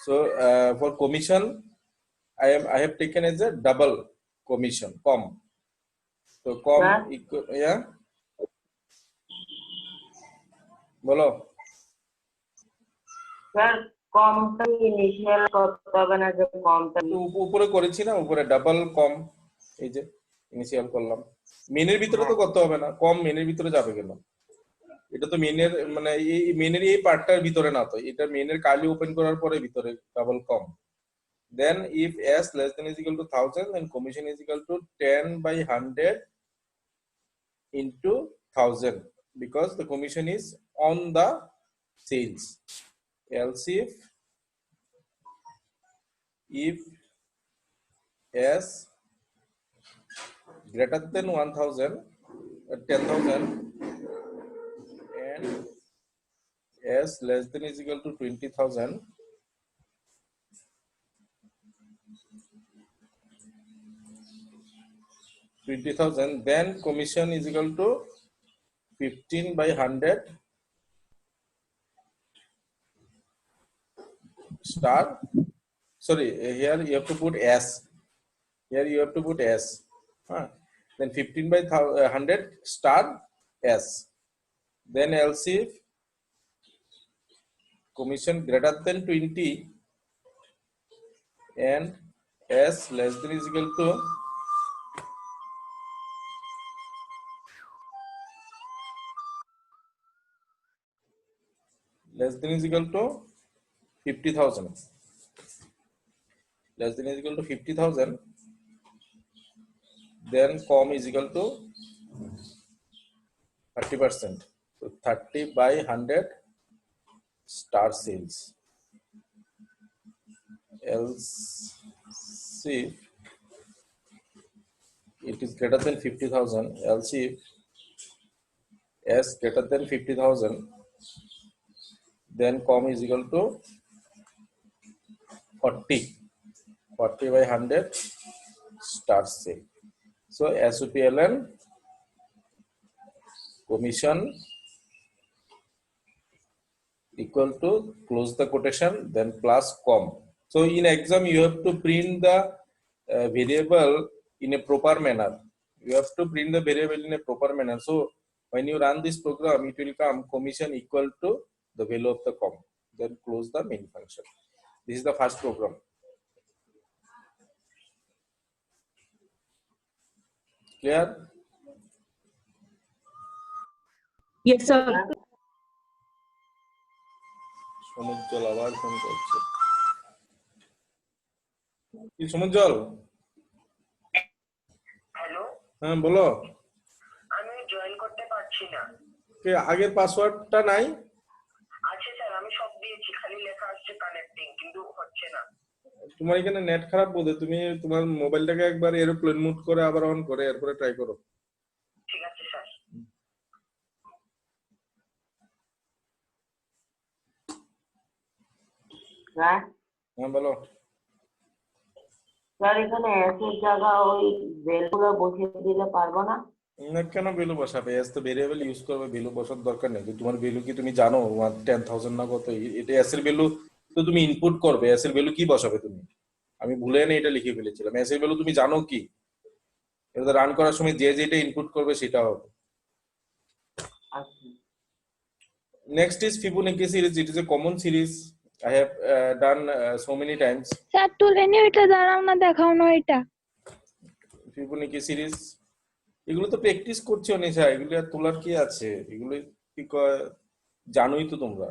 So for commission, I have taken as a double commission, com. So com equal, yeah. বলো sir কমটা initial করতে হবে না, যে কমটা উপরে করেছি না, উপরে ডাবল কম, এই যে ইনিশিয়াল করলাম। মেনের ভিতরে তো করতে হবে না, কম মেনের ভিতরে যাবে কেন? এটা তো মেনের মানে এই মেনের এই পার্টটার ভিতরে না, তো এটা মেনের কালি ওপেন করার পরে ভিতরে double com. Then if s less than is equal to 1000, then commission is equal to 10 by 100 into 1000, because the commission is on the sales. Else if s greater than 1000, 10,000, and s less than is equal to 20,000, then commission is equal to 15 by 100 star. Sorry, here you have to put s. Here you have to put s. Then 15 by 100 star s. Then else if commission greater than 20 and s less than is equal to less than is equal to 50,000. Less than is equal to 50,000. Then com is equal to 30%. So 30 by 100 star sales. Else if it is greater than 50,000, else if s greater than 50,000, then com is equal to 40 by 100 star sale. So SOPLN commission equal to close the quotation, then plus com. So in exam you have to print the variable in a proper manner. You have to print the variable in a proper manner. So when you run this program, it will come commission equal to the value of the com. Then close the main function. This is the first program. Clear? Yes, sir. সমুজ্জ্বল আবার phone করছে। কি সমুজ্জ্বল? Hello, হ্যাঁ বলো। আমি join করতে পারছি না। কে আগের পাসওয়ার্ডটা নাই? আছে স্যার, আমি সব দিয়েছি, খালি লেখা আসছে কানেক্টিং, কিন্তু হচ্ছে না। তোমার এখানে নেট খারাপ বোধ হয়, তুমি তোমার মোবাইলটাকে একবার এরোপ্লেন মোড করে আবার অন করে এরপরে ট্রাই করো। ঠিক আছে স্যার। হ্যাঁ হ্যাঁ বলো। স্যার এখানে এসের জায়গা ওই বেলগুলো বসিয়ে দিলে পারবো না? না কেন ভ্যালু বসাবে? এস তো ভেরিয়েবল ইউজ করবে, ভ্যালু বসার দরকার নেই। তোমার ভ্যালু কি তুমি জানো 10,000 না কত? এটা এস এর ভ্যালু তো তুমি ইনপুট করবে, এস এর ভ্যালু কি বসাবে তুমি? আমি ভুলে না এটা লিখে ফেলেছিলাম। এস এর ভ্যালু তুমি জানো কি? এটা রান করার সময় যে যেটা ইনপুট করবে সেটা হবে। Next is Fibonacci series. It is a common series. I have done so many times. Sir তুলে নিও, এটা দাঁড়াও না, দেখাও না এটা। Fibonacci series এগুলো তো প্র্যাকটিস করছো নিশা, এগুলো আর তোলার কি আছে? এগুলো কি জানোই তো তোমরা।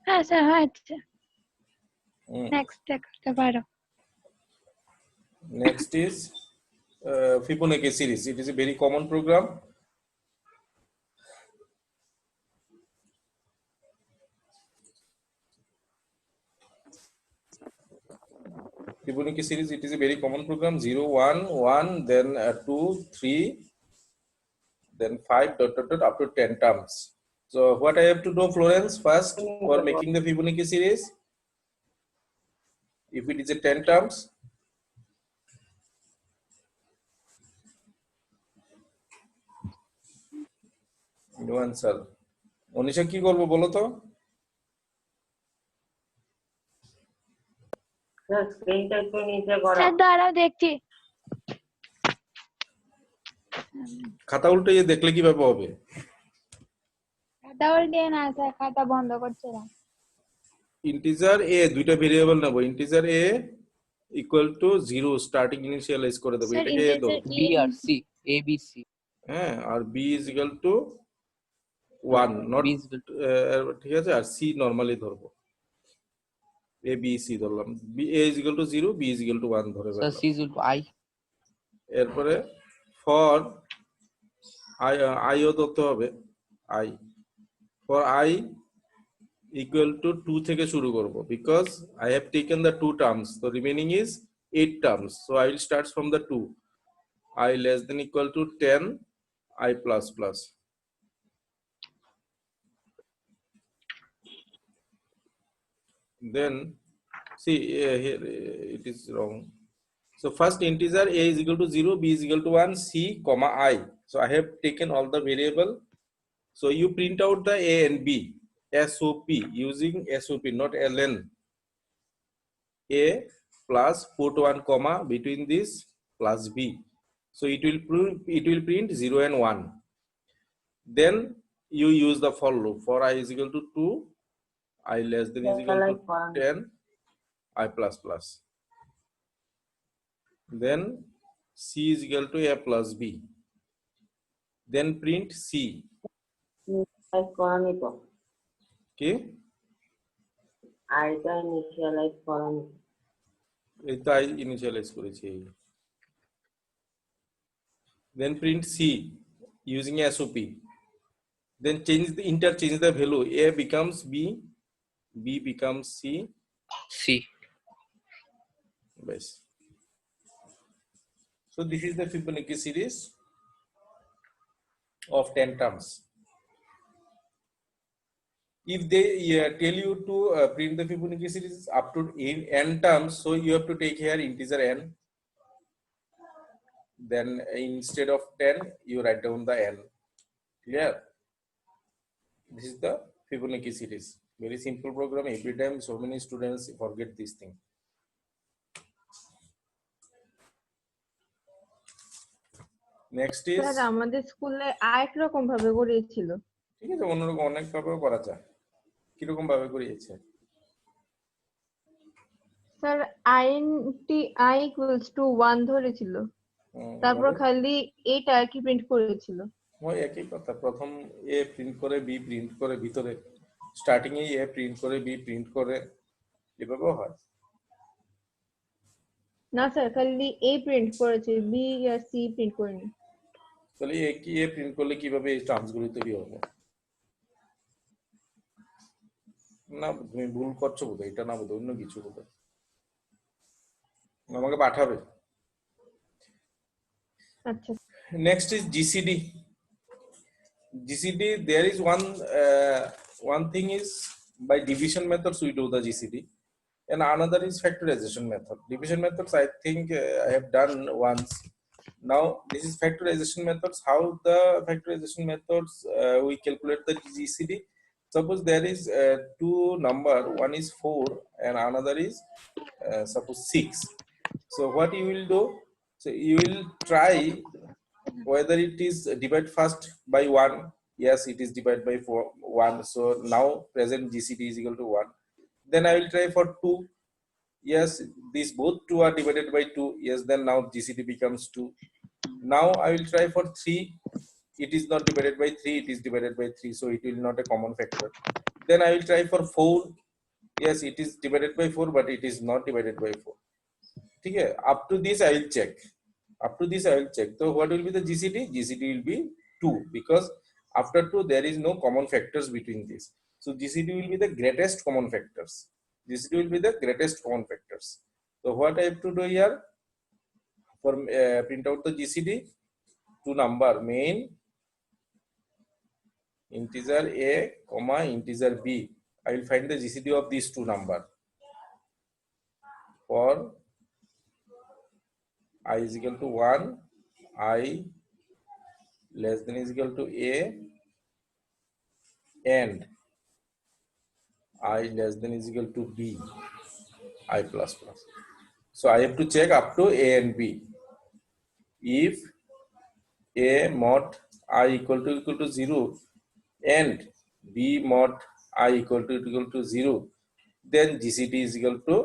হ্যাঁ স্যার, আচ্ছা নেক্সট দেখাতে পারো। Next is Fibonacci series. It is a very common program. Fibonacci series, it is a very common program. 0, 1, 1, then 2, 3, then 5, dot, dot, dot, up to 10 terms. So what I have to do, Florence, first for making the Fibonacci series, if it is a 10 terms, no answer. Monisha কি করব বলো তো? স্ক্রিনটা একটু নিচে করো। Sir দাঁড়াও দেখছি। খাতা উল্টে দেখলে কিভাবে হবে? খাতা উল্টে না স্যার, খাতা বন্ধ করছে না। ইন্টিজার এ দুইটা ভেরিয়েবল নেব, integer A equal to 0 starting initialize করে দেবো, স্যার এটাকে এ দেবো। ইন্টিজার B আর C, A B C. হ্যাঁ, আর B is equal to 1 not, B is equal ঠিক আছে, আর সি নরমালি ধরবো, এ বি সি ধরলাম, B A is equal to 0, B is equal to 1 ধরে Sir, ফেললাম। C is equal to I. এরপরে ফর আই, আইও ধরতে হবে, i for i equal to 2 থেকে শুরু করব, because I have taken the 2 terms, তো remaining is 8 terms, so I will start from the 2, I less than equal to 10, I plus plus. Then see here it is wrong. So first integer a is equal to 0, b is equal to 1, c comma I. So I have taken all the variable. So you print out the a and b, SOP, using SOP, not ln. A plus put 1 comma between this plus b. So it will print 0 and 1. Then you use the for loop. For I is equal to 2, I less than is equal to 10, I plus plus. Then C is equal to A plus B. Then print C. Initialize করানি তো, Okay, আইটা initialise করানি। এটা I initialize করেছি। Then print C using SOP. Then interchange the value. A becomes B, B becomes C. C. Base. So this is the Fibonacci series of 10 terms. If they tell you to print the Fibonacci series up to n terms, so you have to take here integer n. Then instead of 10, you write down the n. Clear? This is the Fibonacci series. Very simple program. Every time so many students forget this thing. Next is, sir আমাদের স্কুলে আরেক রকম ভাবে করিয়েছিল। ঠিক আছে, অন্যরকম অনেক ভাবেও করা যায়। কিরকম ভাবে করিয়েছে? স্যার আই ইকুয়ালস টু 1 ধরেছিল, তারপর খালি এইটা আর কি প্রিন্ট করেছিল। ওই একই কথা, প্রথম এ প্রিন্ট করে বি প্রিন্ট করে ভিতরে, স্টার্টিং এ এ প্রিন্ট করে বি প্রিন্ট করে, এভাবেও হয়। না স্যার, খালি এ প্রিন্ট করেছে, বি আর সি প্রিন্ট করেনি। তাহলে এ কি এ প্রিন্ট করলে কিভাবে এই টার্মসগুলো তৈরি হবে? না তুমি ভুল করছো বোধহয়, এটা না বোধহয় অন্য কিছু বোধহয়, আমাকে পাঠাবে। আচ্ছা Next is GCD. GCD, there is one thing is by division methods we do the GCD, and another is factorization method. Division methods I think I have done once. Now this is factorization methods. How the factorization methods we calculate the GCD? Suppose there is two number, one is 4 and another is suppose 6. So what you will do? So you will try whether it is divide first by 1. Yes, it is divided by 1. So now present GCD is equal to 1. Then I will try for 2. Yes, these both 2 are divided by 2. Yes, then now GCD becomes 2. Now I will try for 3. It is not divided by 3, it is divided by 3, so it will not a common factor. Then I will try for 4. Yes, it is divided by 4, but it is not divided by 4. Okay, up to this I will check. Up to this I will check. So what will be the GCD? GCD will be 2, because after 2 there is no common factors between this. So GCD will be the greatest common factors. GCD will be the greatest common factors. So what I have to do here? For print out the GCD, two number main, integer a comma integer b. I will find the GCD of these two number. For I is equal to 1, I less than is equal to a, and I less than is equal to b. I plus plus. So I have to check up to A and B. If A mod I equal to 0 and B mod I equal to 0, then GCD is equal to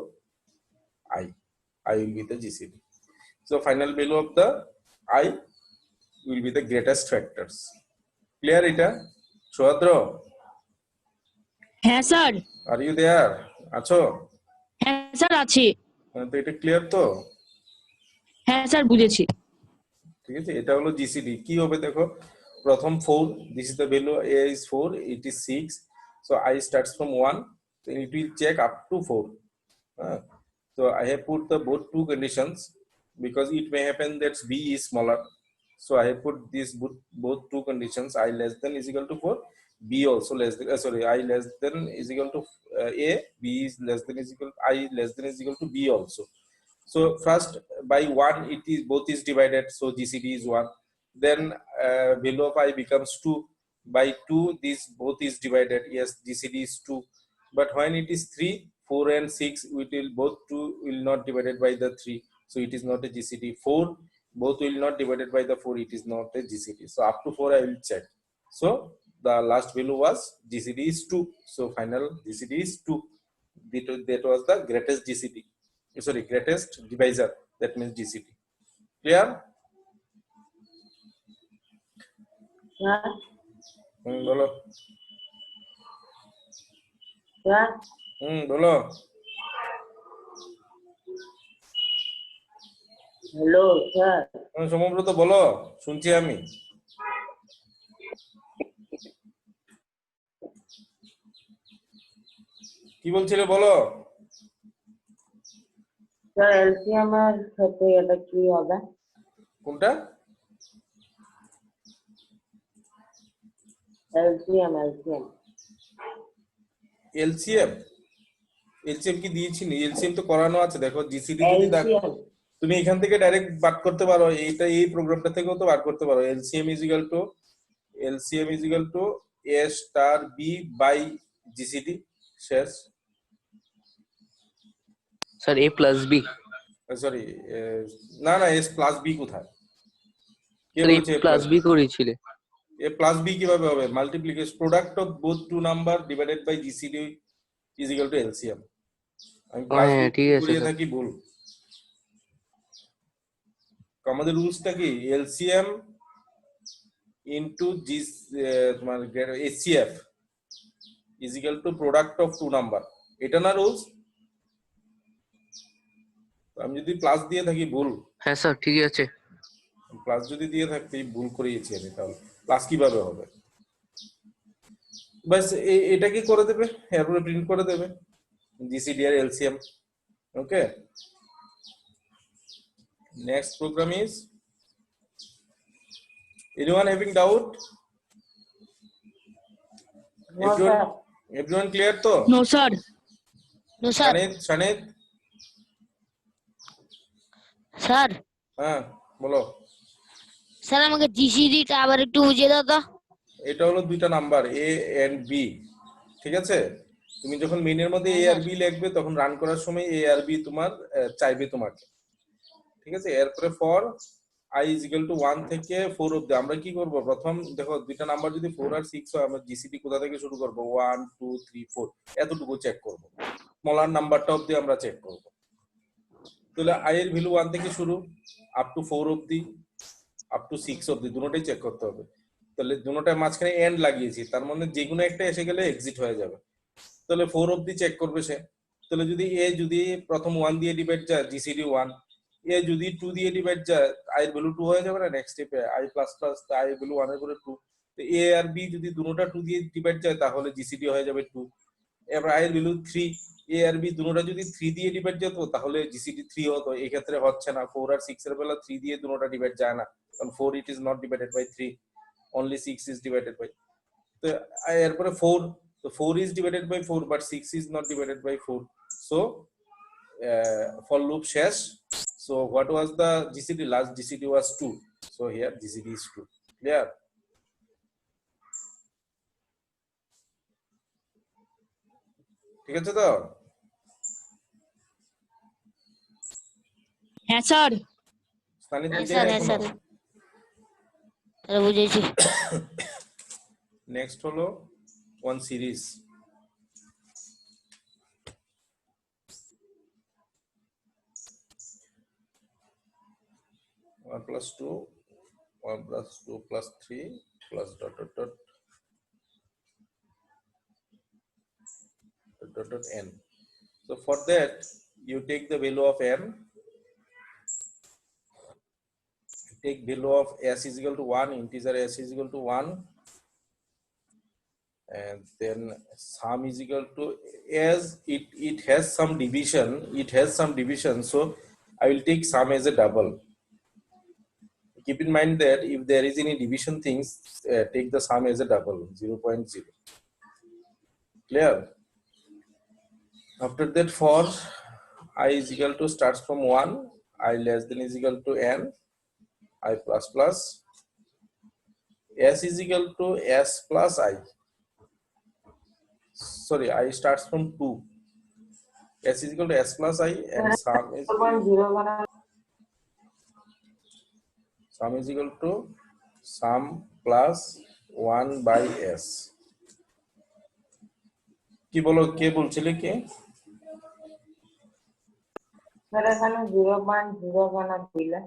I. I will be the GCD. So final value of the I will be the greatest factors. Clear এটা? সৌদ্র, হ্যাঁ sir, are you there? আছো? হ্যাঁ sir আছি। তো এটা clear তো? হ্যাঁ sir বুঝেছি। ঠিক আছে, এটা হলো জিসিডি। কি হবে দেখো, প্রথম 4, this is the value, a is 4, it is 6, so I starts from 1, so it will check up to 4. So I have put the both two conditions because it may happen that b is smaller, so I have put these both two conditions, I less than is equal to 4, b also less than I less than is equal to a, b is less than is equal, I less than is equal to b also. So first by 1 it is both is divided, so GCD is 1. Then value of I becomes 2. By 2 this both is divided, yes, GCD is 2. But when it is 3, 4 and 6, it will both 2 will not divided by the 3, so it is not a GCD. 4 both will not divided by the 4, it is not a GCD. So up to 4 I will check. So the last value was GCD is 2, so final GCD is 2. That was the greatest GCD, sorry, greatest divisor, that means GCD. Clear? Sir বলো। Sir বলো। Hello sir. Samabrata বলো, শুনছি আমি। কি বলছিলে বলো। Sir LCM এর সাথে এটা কি হবে? কোনটা? এলসিএম এলসিএম কি দিয়েছি নি? এলসিএম তো করানো আছে, দেখো জিসিডি যদি দেখো তুমি এখান থেকে ডাইরেক্ট বার করতে পারো, এইটা এই প্রোগ্রামটা থেকেও তো বার করতে পারো। LCM is equal to A star B by GCD শেষ। Sir A plus B. Sorry, না না, এস প্লাস বি কোথায়? কে এ বলছে প্লাস বি করেছিলে? এ প্লাস বি কিভাবে হবে? Multiplication product of both two number divided by GCD is equal to LCM. আমি plus B ঠিক আছে করিয়ে স্যার। থাকি ভুল। আমাদের রুলসটা কি? এলসিএম ইনটু জি তোমার ACF is equal to product of two number, এটা না রুলস? আমি যদি প্লাস দিয়ে থাকি ভুল। হ্যাঁ স্যার ঠিক আছে। প্লাস যদি দিয়ে থাকতে ভুল করিয়েছি আমি, তাহলে প্লাস কিভাবে হবে? বাস এটাকে করে দেবে, এরপরে প্রিন্ট করে দেবে জিসিডি আর LCM. Okay, next program is, anyone having doubt? Everyone clear তো? No sir. No sir. শানেদ স্যার, হ্যাঁ বলো। স্যার আমাকে জিসিডি টা আবার একটু বুঝিয়ে দাও তো। এটা হলো দুইটা নাম্বার এ এন্ড বি, ঠিক আছে? তুমি যখন মেইনের মধ্যে এ আর বি লিখবে তখন রান করার সময় এ আর বি তোমার চাইবে তোমাকে, ঠিক আছে? এরপরে for i is equal to 1 থেকে 4 অবধি আমরা কি করব? প্রথম দেখো দুইটা নাম্বার যদি 4 আর 6 হয়, আমরা জিসিডি কোথা থেকে শুরু করব? 1 2 3 4 এতটুকু চেক করব, স্মলার নাম্বারটা অবধি আমরা চেক করব। তাহলে i এর ভ্যালু 1 থেকে শুরু আপ টু 4 অবধি, আপ টু 6 অবধি, দুটোটাই চেক করতে হবে। তাহলে দুটোটার মাঝখানে এন্ড লাগিয়েছি, তার মানে যে কোনো একটা এসে গেলে এক্সিট হয়ে যাবে। তাহলে 4 অবধি চেক করবে সে। তাহলে যদি এ যদি প্রথম 1 দিয়ে ডিভাইড যায়, জিসিডি 1, এ যদি 2 দিয়ে ডিভাইড যায়, i এর ভ্যালু 2 হয়ে যাবে না? নেক্সট স্টেপে i প্লাস প্লাস i এর ভ্যালু 1 এর পরে 2, তো এ আর বি যদি দুটোটা 2 দিয়ে ডিভাইড যায় তাহলে জিসিডি হয়ে যাবে 2। এবার i এর ভ্যালু 3, এ আর বি দুটোটা যদি 3 দিয়ে ডিভাইড যেত তাহলে জিসিডি 3 হতো। এই ক্ষেত্রে হচ্ছে না, 4 আর 6 এর বেলা 3 দিয়ে দুটোটা ডিভাইড যায় না, কারণ 4 it is not divided by 3, only 6 is divided by। তো এরপরে 4, so 4 is divided by 4 but 6 is not divided by 4, so for loop শেষ। So what was the GCD? Last GCD was 2, so here GCD is 2. Clear? ঠিক আছে তো? হ্যাঁ sir. স্থানে হ্যাঁ দুইটাই স্যার না হ্যাঁ এখনো? স্যার তাহলে বুঝেছি। নেক্সট হলো one series. One plus two, 1 plus 2 plus 3 plus dot dot dot dot dot dot n. So for that you take the value of n, take value of s is equal to 1, integer s is equal to 1, and then sum is equal to, as it has some division, so I will take sum as a double. Keep in mind that if there is any division things, take the sum as a double, 0.0. Clear? After that, for I is equal to starts from 1, I less than is equal to n, I plus plus, s is equal to s plus I. Sorry, I starts from 2. S is equal to s plus I, and sum is 0.0 বানান। equal to sum plus 1 by s. কি বলো, কে বলছিলে কে? Sir এখানে 0.0 বানান দিলে।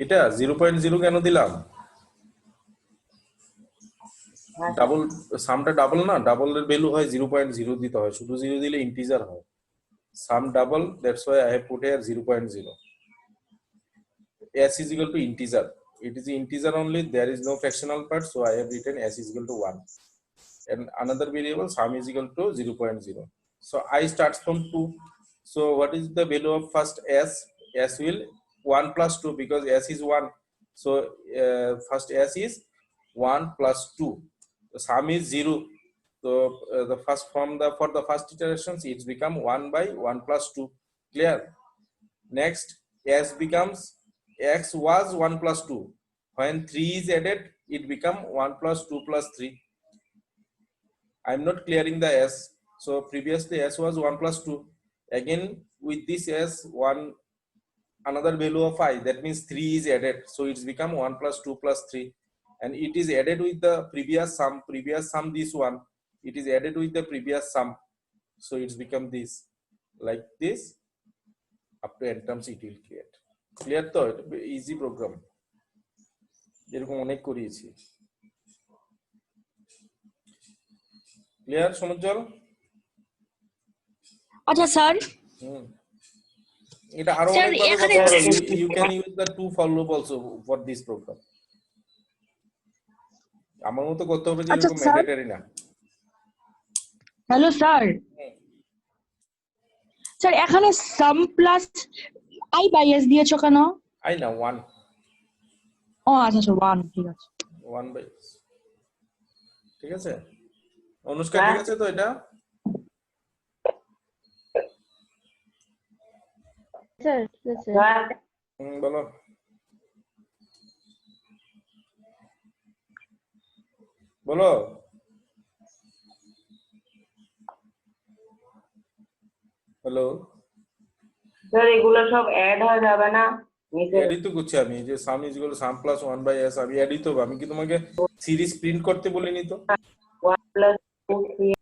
এটা 0.0 কেন দিলাম? হ্যাঁ স্যার। ডাবল, সামটা ডাবল না, ডাবলের ভ্যালু হয় 0.0 দিতে হয়, শুধু 0 দিলে ইন্টিজার হয়। Sum double, that's why I have put here 0.0. S is equal to integer. It is integer only, there is no fractional part, so I have written s is equal to 1. And another variable sum is equal to 0.0. So I starts from 2. So what is the value of first s? S will 1 plus 2 because s is 1. So first s is 1 plus 2. The sum is 0. So the first for the first iterations it's become 1 by 1 plus 2. Clear? Next, s becomes, x was 1 plus 2. When 3 is added, it become 1 plus 2 plus 3. I'm not clearing the s. So previously s was 1 plus 2. Again with this s, another value of I, that means 3 is added. So it's become 1 plus 2 plus 3. And it is added with the previous sum this one. It is added with the previous sum. So it's become this. Like this. Up to n terms it will create. Clear to? Easy program. এরকম অনেক করিয়েছি। Clear সমুজ্জ্বল? আচ্ছা sir. এটা আরো Sir, অনেক ভাবে এখানে করতে পারো। You can use the 2 for loop also for this program. আমার মতো করতে হবে যে আচ্ছা, এরকম স্যার। ম্যান্ডেটরি না। Hello sir. স্যার এখানে sum plus I by S দিয়েছো কেন? আই না 1 ও আচ্ছা আচ্ছা 1 ঠিক আছে। 1 by, ঠিক আছে অনুষ্কা, ঠিক আছে তো এটা? স্যার ঠিক আছে। স্যার বলো। বলো। হ্যালো স্যার এগুলো সব অ্যাড হয়ে যাবে না? এডই তো করছি আমি, যে sum is equal to sum plus 1 by s, আমি এডই তো, আমি কি তোমাকে সিরিজ প্রিন্ট করতে বলিনি তো? 1 plus 2 3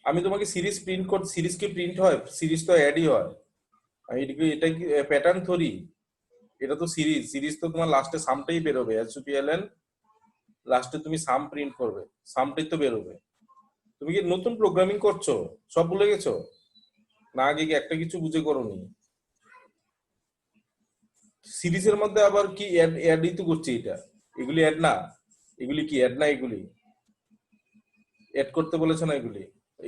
আমি তোমাকে সিরিজ প্রিন্ট করতে, সিরিজ কি প্রিন্ট হয়? সিরিজ তো অ্যাডই হয়। আমি এটা কি প্যাটার্ন থরি? এটা তো সিরিজ তো তোমার লাস্টে সামটাই বেরোবে, এসপিএলএন লাস্টে তুমি সাম প্রিন্ট করবে, সামটাই তো বেরোবে। তুমি কি নতুন প্রোগ্রামিং করছো, সব ভুলে গেছো না? আগে কি একটা কিছু বুঝে করোনি? সিরিজের মধ্যে আবার কি অ্যাডই তো করছি এটা, এগুলি অ্যাড না? এগুলি কি অ্যাড না? এগুলি অ্যাড করতে বলেছে না এগুলি?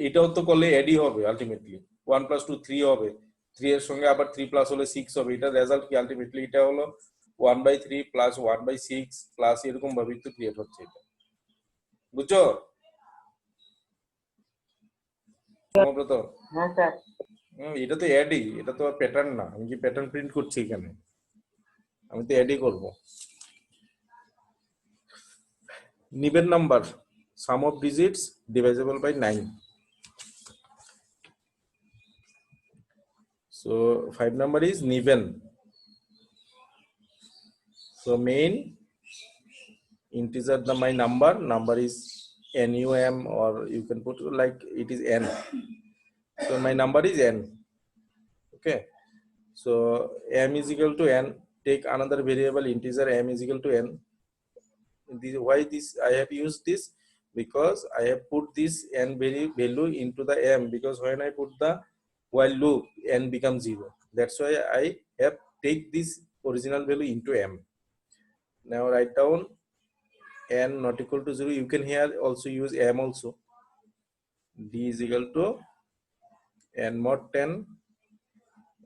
এটাও তো করলে অ্যাডই হবে আলটিমেটলি। 1 plus 2 3 হবে, 3 এর সঙ্গে আবার 3 প্লাস হলে 6 হবে। এটা রেজাল্ট কি আলটিমেটলি? এটা হলো 1 by 3 প্লাস 1 by 6 প্লাস এরকম ভাবেই তো ক্রিয়েট হচ্ছে এটা। বুঝছো? সমব্রত? হ্যাঁ স্যার। এটা তো অ্যাডই, এটা তো আর প্যাটার্ন না। আমি কি প্যাটার্ন প্রিন্ট করছি এখানে? আমি তো অ্যাডই করব। নিবেন number sum of digits divisible by 9. So 5 number is Niven. So main integer, my number is num, or you can put like it is n. So my number is n. Okay, so m is equal to n. Take another variable integer m is equal to n. Why this I have used this? Because I have put this n value into the m, because when I put the while loop, n becomes 0. That's why I have take this original value into m. Now write down n not equal to 0. You can here also use m also. D is equal to n mod 10,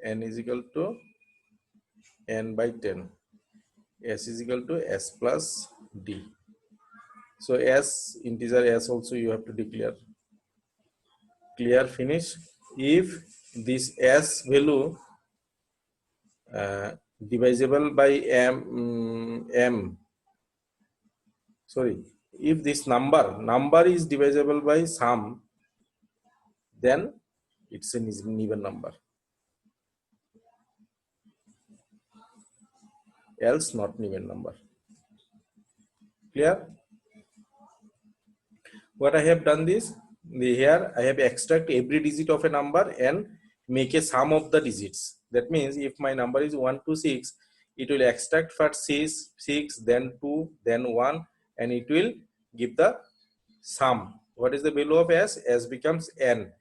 n is equal to n by 10, s is equal to s plus d. So s, integer s also you have to declare. Clear, finish. If this s value divisible by if this number is divisible by sum, then it's an even number, else not an even number. Clear? What I have done this, here I have extract every digit of a number and make a sum of the digits. That means if my number is 1 to 6, it will extract first 6, then 2, then 1, and it will give the sum. What is the value of s? S becomes n.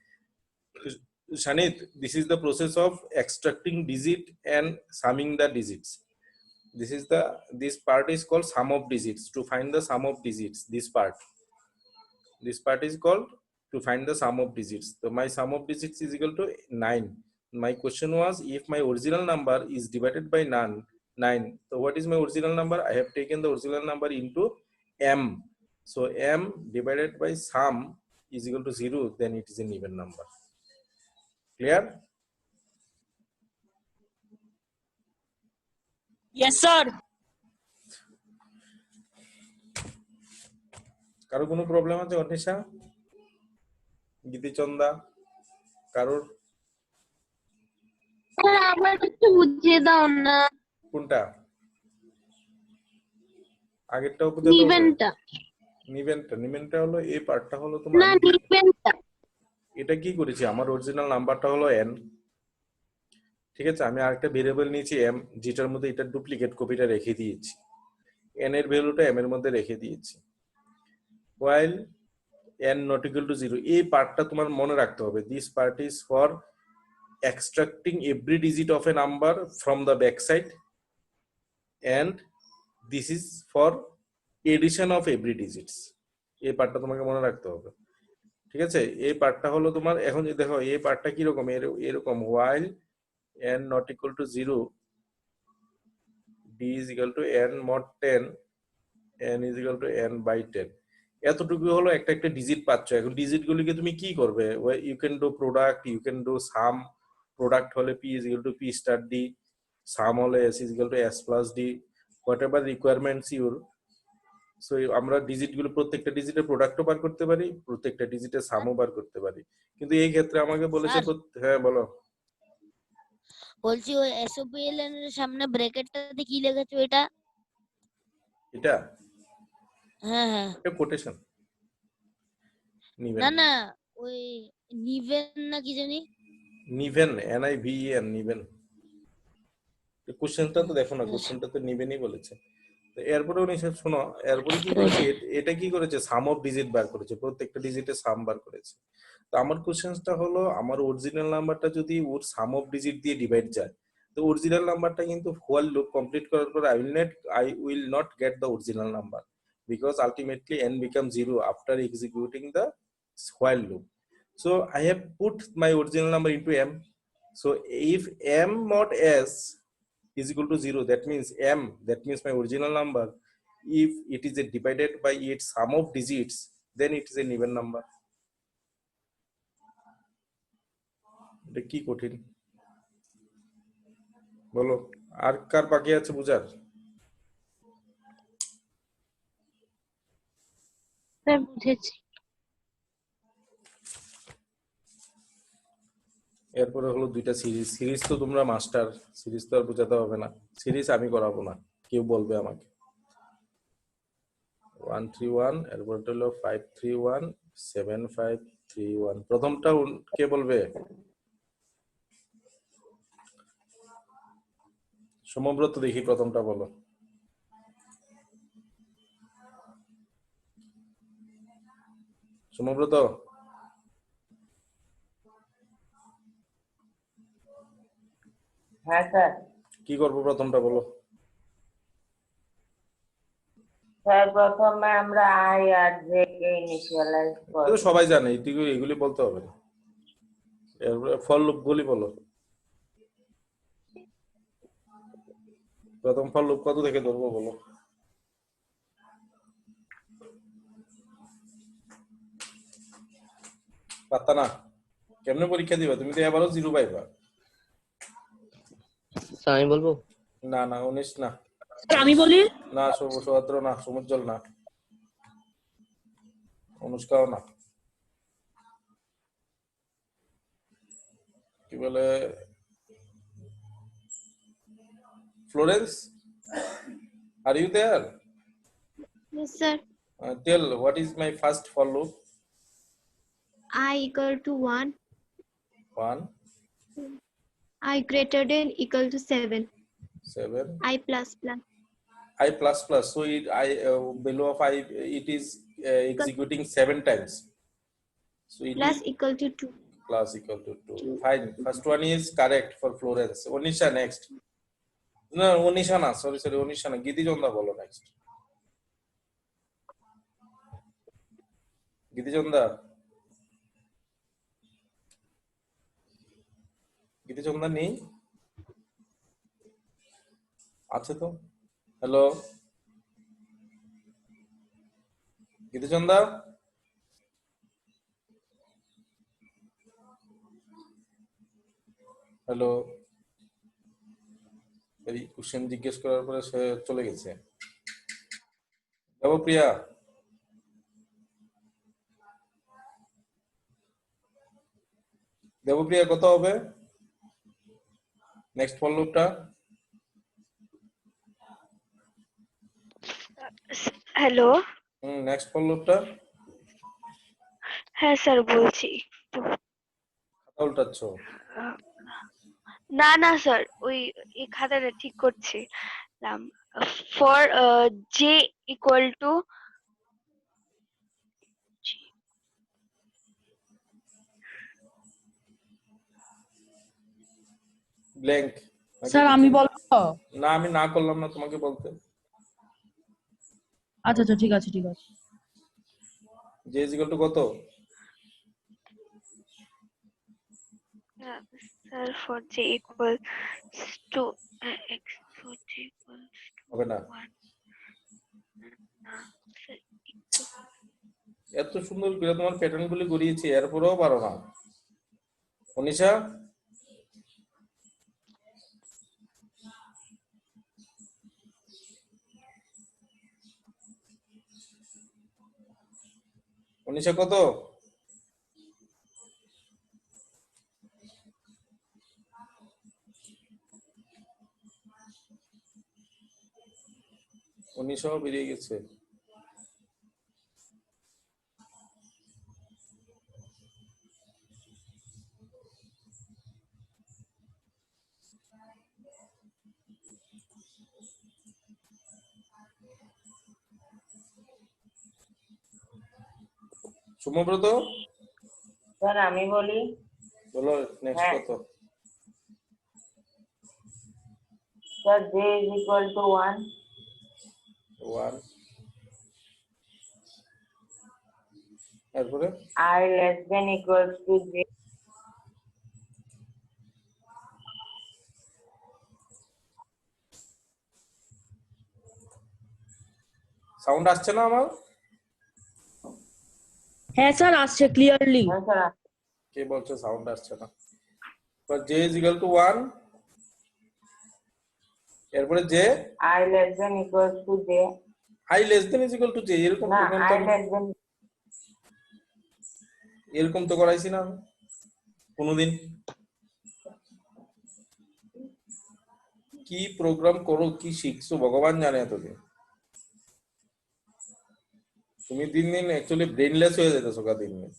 Shanit, this is the process of extracting digit and summing the digits. This part is called sum of digits. To find the sum of digits, this part is called to find the sum of digits. So my sum of digits is equal to 9. My question was, if my original number is divided by 9, so what is my original number? I have taken the original number into m. So m divided by sum is equal to 0, then it is an even number. Clear? Yes, sir. কারো কোনো problem আছে? অনিশা, গীতিচন্দা, কারোর? Sir আবার একটু বুঝিয়ে দাও না। কোনটা? আগেরটাও বুঝাতে হবে? নিবেনটা। নিবেনটা হলো এই পার্টটা হলো তোমার। না, নিবেনটা। এটা কি করেছি, আমার অরিজিনাল নাম্বারটা হলো n, ঠিক আছে? আমি আরেকটা ভেরিয়েবল নিয়েছি m, যেটার মধ্যে এটা ডুপ্লিকেট কপিটা রেখে দিয়েছি, n এর ভ্যালুটা m এর মধ্যে রেখে দিয়েছি। while n not equal to 0, এই পার্টটা তোমার মনে রাখতে হবে। This part is for extracting every digit of a number from the backside, and this is for addition of every digits. এই পার্টটা তোমাকে মনে রাখতে হবে, ঠিক আছে? এই পার্টটা হলো তোমার, এখন যদি দেখো এই পার্টটা কি রকম, এরকম while n not equal to 0, d is equal to n mod 10, n is equal to n by 10. এতটুকু হলো একটা ডিজিট পাচ্ছ। এখন ডিজিট গুলিকে তুমি কি করবে? You can do product, you can do sum. Product হলে p is equal to p star d, sum হলে s is equal to s plus d, whatever requirements your. So আমরা ডিজিট গুলো প্রত্যেকটা ডিজিটের প্রোডাক্টও বার করতে পারি, প্রত্যেকটা ডিজিটের সামও বার করতে পারি, কিন্তু এই ক্ষেত্রে আমাকে বলেছে। হ্যাঁ বলো। বলছি ওই এসওপিএলএন এর সামনে ব্র্যাকেটটাতে কি লেখেছো এটা? এটা হ্যাঁ এটা কোটেশন। নিভেন না ওই নিভেন না কি জানি, নিভেন, NIVEN, নিভেন। কোশ্চেনটা তো দেখো না, কোশ্চেনটা তো নিভেনই বলেছে। এরপরে উনি শোনো, এরপরে কি করেছে, এটা কি করেছে, সাম অফ ডিজিট বার করেছে, প্রত্যেকটা ডিজিটে সাম বার করেছে। তো আমার কোশ্চেনটা হলো, আমার অরিজিনাল নাম্বারটা যদি ওর সাম অফ ডিজিট দিয়ে ডিভাইড যায়, তো অরিজিনাল নাম্বারটা কিন্তু হোয়াইল লুপ কমপ্লিট করার পর I will not get the original number, because ultimately n becomes 0 after executing the while loop. So I have put my original number into m. So if m mod s is equal to 0, that means my original number, if it is divided by its sum of digits, then it is an even number. এটা কি কঠিন বলো? আর কার বাকি আছে বুঝার? Sir বুঝেছি। এরপরে হলো দুইটা সিরিজ। সিরিজ তো তোমরা মাস্টার, সিরিজ তো আর বোঝাতে হবে না। সিরিজ আমি করাবো না, কেউ বলবে আমাকে। 131, এরপরটা হলো 531, 7531। প্রথমটা কে বলবে? সমব্রত, দেখি প্রথমটা বলো। সমব্রত, হ্যাঁ স্যার। কি করবো প্রথমটা বলো। স্যার প্রথমে আমরা আই আর জে কে ইনিশিয়ালাইজ এটা করব। তো সবাই জানে, এগুলি বলতে হবে না। এরপরে ফর লুপ গুলি বলো। প্রথম ফর লুপ কত থেকে ধরবো বলো। পারতা না? কেমনে পরীক্ষা দিবা? তুমি তো এবারও 0 পাইবা। স্যার আমি বলবো? না না, 19 না, আমি বলি। না 17 না, সমুজ্জ্বল না, অনুষ্কাও না। কি বলে? Florence, are you there? Yes, sir. Tell what is my first for loop. I equal to 1. 1, I greater than equal to 7. 7, I plus plus. I plus plus. So I below of I, it is executing 7 times. So it Plus is equal to 2. plus equal to 2. Fine. First one is correct for Florence. Onisha next. No, Onisha na. Sorry, Onisha na. Giti Jonda bolo next. Giti Jonda. Giti Jonda নেই? আছে তো। Hello, গীতি চন্দা? Hello. এই question জিজ্ঞেস করার পরে সে চলে গেছে। দেবপ্রিয়া, দেবপ্রিয়া কত হবে নেক্সট ফর লুপটা? হ্যালো, নেক্সট ফর লুপটা হ্যাঁ স্যার বলছি। খাতা উল্টাচ্ছ? না না স্যার, ওই এই খাতাটা ঠিক করছি। For J equal to blank. Sir আমি বলবো? না, আমি না করলাম না তোমাকে বলতে। আচ্ছা আচ্ছা, ঠিক আছে ঠিক আছে। জে ইজ ইকুয়াল টু কত? Sir for J equal to x, for J equal হবে না। 1। এত সুন্দর করে তোমার প্যাটার্ন গুলি করিয়েছি, এরপরেও পারো না। অনিশা, অনিশা কত? অনিশাও বেরিয়ে গেছে। সুমব্রত, স্যার আমি বলি। বলো নেক্সট হ্যাঁ। কত? Sir J is equal to 1। 1, এরপরে I less than equals to J. Sound আসছে না আমার? হ্যাঁ স্যার আসছে ক্লিয়ারলি। হ্যাঁ স্যার। কে বলছে সাউন্ড আসছে না? For J is equal to 1, এরপরে J I less than equals to J. I less than is equal two J, এরকম না, প্রোগ্রাম তো আই লেস দেন। এরকম তো করাইছি না আমি কোনোদিন। কি প্রোগ্রাম করো, কি শিখছো ভগবান জানে এতদিন। তুমি দিন দিন অ্যাকচুয়ালি ব্রেনলেস হয়ে যেতেছো গা দিন দিন।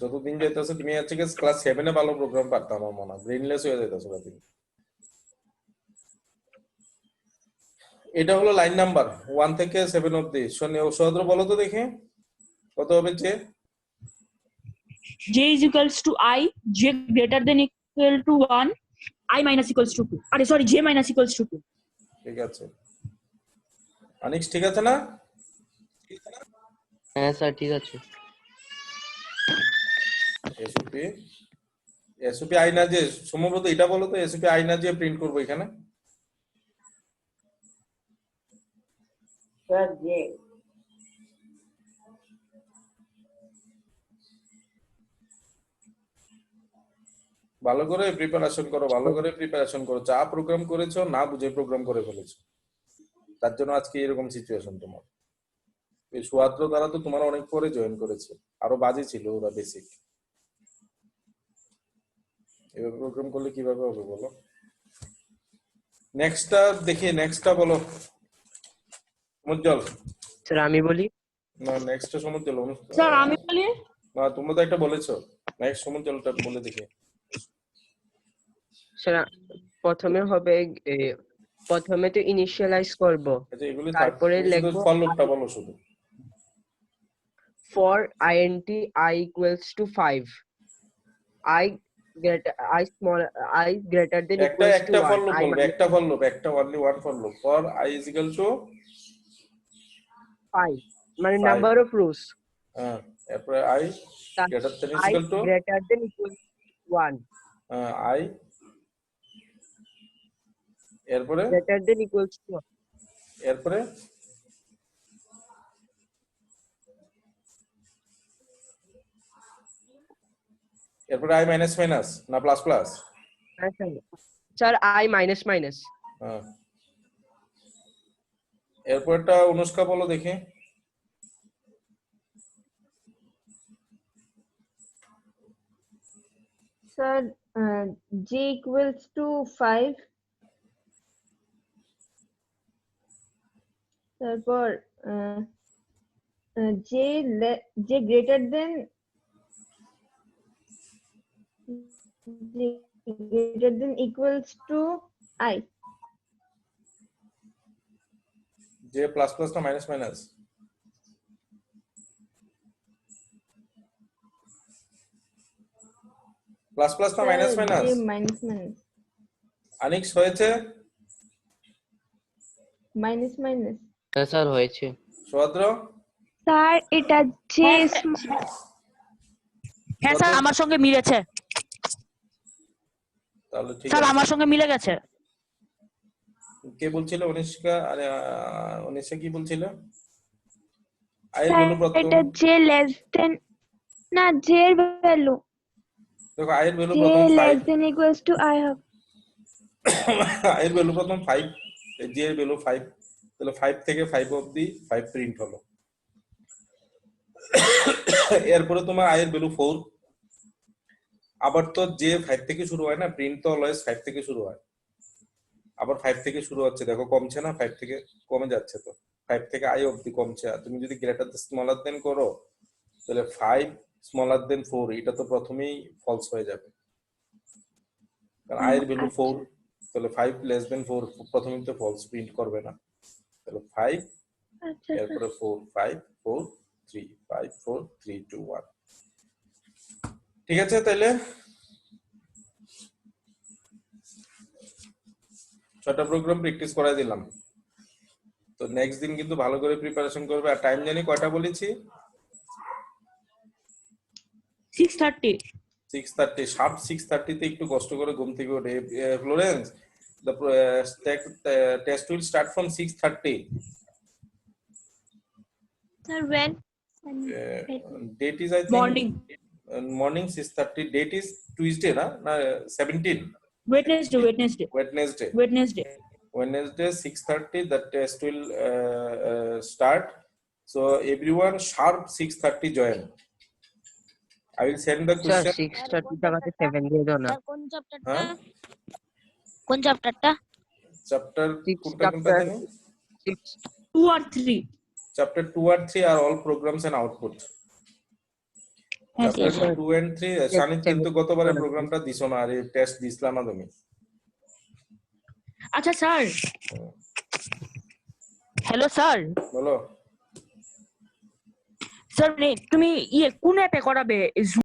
যতদিন যাইতেছো তুমি হচ্ছে কি ক্লাস 7 এ ভালো প্রোগ্রাম পারতাম আমার মনে হয়, ব্রেনলেস হয়ে যেতেছো গা দিন। এটা হলো লাইন নাম্বার 1 থেকে 7 অবধি। সহদ্র বলো তো দেখে কত হবে যে? J is equals to I, J greater than equal to 1, I minus equals to 2. Sorry, J minus equals to 2. ঠিক আছে আনিস, ঠিক আছে না? হ্যাঁ স্যার ঠিক আছে। এসওপি এসওপি আই না যে সম্ভবত এটা বলো তো, এসওপি আই না যে প্রিন্ট করবো এখানে। স্যার যে ভালো করে প্রিপারেশন করো, ভালো করে প্রিপারেশন করো। যা প্রোগ্রাম করেছো না বুঝে প্রোগ্রাম করে ফেলেছো, তার জন্য আজকে এরকম সিচুয়েশন তোমার। এই সুয়াদ্র দ্বারা তো তোমার অনেক পরে জয়েন করেছে, আরো বাজে ছিল ওরা বেসিক। এভাবে প্রোগ্রাম করলে কিভাবে হবে বলো? নেক্সটটা দেখি, নেক্সটটা বলো সমুজ্জ্বল। স্যার আমি বলি। না নেক্সটটা সমুজ্জ্বল। স্যার আমি বলি। না তোমরা তো একটা বলেছো, নেক্সট সমুজ্জ্বলটা বলে দেখি। স্যার প্রথমে হবে প্রথমে তো ইনিশিয়ালাইজ করব, আচ্ছা এগুলি তারপরে লিখব ফর লুপটা বলো শুধু। for int I equals to 5, I greater than একটা equals to একটা ফর 1, লুপ I বলবে, একটা ফর লুপ, একটা only one for loop. For i is equal to 5 মানে Five. নাম্বার অফ রোস, এরপরে i greater than is I equal to greater than equals to 1, i এরপরে greater than equals to 1, এরপরে এরপরে i minus minus না plus plus? Sir I minus minus. এরপরটা অনুষ্কা বলো দেখি। Sir, J equals to 5. তারপর J greater than equals to I. j plus plus না minus minus? Plus plus না minus minus? J minus minus. আনিক্স হয়েছে? Minus minus. হ্যাঁ sir হয়েছে। সুয়াদ্র? Sir এটা যে হ্যাঁ স্যার আমার সঙ্গে মিলেছে। তাহলে ঠিক স্যার আছে। আমার সঙ্গে মিলে গেছে। কে বলছিল? অনুষ্কা? আরে অনুষ্কা কি বলছিল? আয়ের ভ্যালু প্রথম। এটা যে লেস দেন না জে এর ভ্যালু, দেখো আয়ের ভ্যালু জে প্রথম less 5, then equals to I হবে। আয়ের ভ্যালু প্রথম 5, জে এর ভ্যালু 5, তাহলে 5 থেকে 5 অবধি 5 প্রিন্ট হলো। এরপরে তোমার আয়ের ভ্যালু 4, আবার তো যে 5 থেকে শুরু হয় না, প্রিন্ট তো অলওয়েজ 5 থেকে শুরু হয়, আবার 5 থেকে শুরু হচ্ছে, দেখো কমছে না, 5 থেকে কমে যাচ্ছে, তো 5 থেকে আই অবধি কমছে। আর তুমি যদি গ্রেটার স্মলার দেন করো তাহলে 5 স্মলার দেন 4, এটা তো প্রথমেই ফলস হয়ে যাবে, কারণ আয়ের ভ্যালু 4, তাহলে 5 লেস দেন 4 প্রথমেই তো ফলস প্রিন্ট করবে না, তাহলে 5 এরপরে 4 5 4 3 5 4 3 2 1। ঠিক আছে, তাহলে 6টা প্রোগ্রাম প্র্যাকটিস করাই দিলাম। তো নেক্সট দিন কিন্তু ভালো করে প্রিপারেশন করবে। আর টাইম জানি কয়টা বলেছি? 6:30। 6:30, শার্প 6:30 তে একটু কষ্ট করে ঘুম থেকে ওঠে। Florence, the test will start from 6:30. Sir, when? Date is I think morning 6:30. Date is Tuesday na 17. Wednesday 6:30 the test will start. So everyone sharp 6:30 join. I will send the question. 6:30 টাকাতে 7 দিয়ে দাও না। কোন চ্যাপ্টারটা? হ্যাঁ কোন চ্যাপ্টারটা? Chapter Six কোনটা কোনটা chapter, জানি? 6. 2 or 3? চ্যাপ্টার 2 আর 3 আর অল প্রোগ্রামস এন্ড আউটপুট। হ্যাঁ চ্যাপ্টার স্যার। 2 এন্ড 3 শানিত কিন্তু গতবারে প্রোগ্রামটা দিছো না, আর এই টেস্ট দিছলা না তুমি। আচ্ছা স্যার, হ্যালো স্যার, বলো। স্যার তুমি কোন অ্যাপে করাবে? জুম